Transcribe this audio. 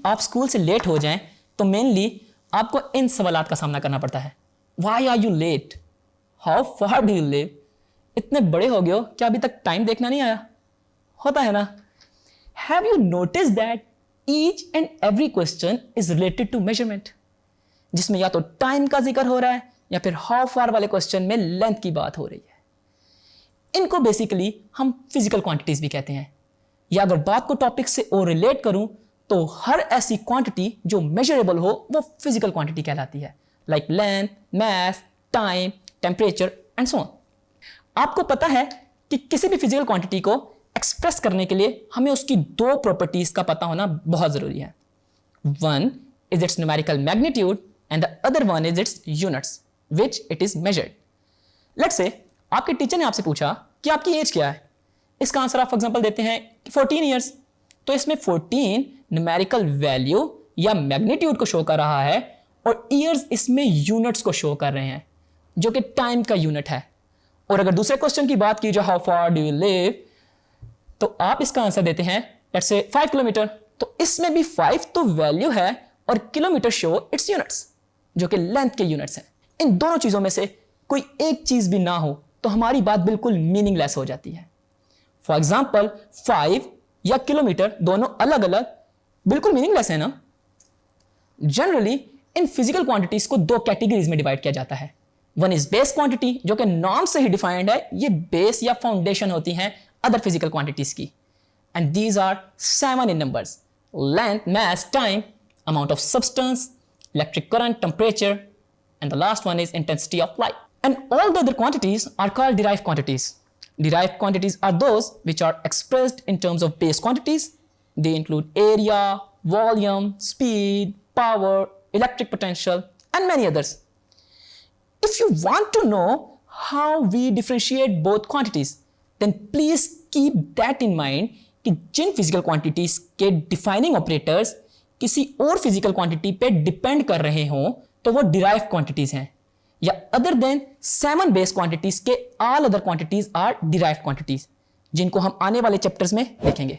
आप स्कूल से लेट हो जाएं तो मेनली आपको इन सवालात का सामना करना पड़ता है। Why are you late? How far do you live? इतने बड़े हो गए हो क्या अभी तक टाइम देखना नहीं आया? होता है ना? Have you noticed that each and every question is related to measurement? जिसमें या तो टाइम का जिक्र हो रहा है या फिर हाउ फार वाले क्वेश्चन में लेंथ की बात हो रही है। इनको बेसिकली हम फिजिकल क्वांटिटीज भी कहते हैं, या अगर बात को टॉपिक से और रिलेट करूं तो हर ऐसी क्वांटिटी जो मेजरेबल हो वो फिजिकल क्वांटिटी कहलाती है, like length, mass, time, temperature and so on. आपको पता है कि किसी भी फिजिकल क्वांटिटी को एक्सप्रेस करने के लिए हमें उसकी दो प्रॉपर्टीज का पता होना बहुत जरूरी है। One is it's numerical magnitude and the other one is it's units which it is measured. Let's say आपके टीचर ने आपसे पूछा कि आपकी एज क्या है। इसका आंसर आप फॉर एग्जांपल देते हैं 14 ईयर्स, तो इसमें 14 न्यूमेरिकल वैल्यू या मैग्नीट्यूड को शो कर रहा है और ईयर्स इसमें यूनिट्स को शो कर रहे हैं जो कि टाइम का यूनिट है। और अगर दूसरे क्वेश्चन की बात की जो how far do you live, तो आप इसका आंसर देते हैं लेट्स से 5 किलोमीटर, तो इसमें भी 5 तो वैल्यू है और किलोमीटर शो इट्स यूनिट्स जो कि लेंथ के यूनिट्स हैं। इन दोनों चीजों में से कोई एक चीज भी ना हो तो हमारी बात बिल्कुल मीनिंगलेस हो जाती है। फॉर एग्जाम्पल 5 या किलोमीटर दोनों अलग अलग बिल्कुल मीनिंगलेस है ना। जनरली इन फिजिकल क्वांटिटीज को दो कैटेगरीज में डिवाइड किया जाता है। वन इज बेस क्वांटिटी जो कि नाम से ही डिफाइंड है, ये बेस या फाउंडेशन होती हैं अदर फिजिकल क्वांटिटीज की, and these are 7 in numbers: length, mass, time, amount of substance, electric current, temperature, and the last one is intensity of light. And all the other quantities are called derived quantities. Derived quantities are those which are expressed in terms of base quantities. They include area, volume, speed, power, electric potential, and many others. If you want to know how we differentiate both quantities, then please keep that in mind कि जिन physical quantities के defining operators किसी और physical quantity पे depend कर रहे हों तो वो डिराइव्ड क्वांटिटीज हैं, या अदर देन 7 बेस क्वांटिटीज के all other quantities are derived quantities, जिनको हम आने वाले चैप्टर्स में देखेंगे।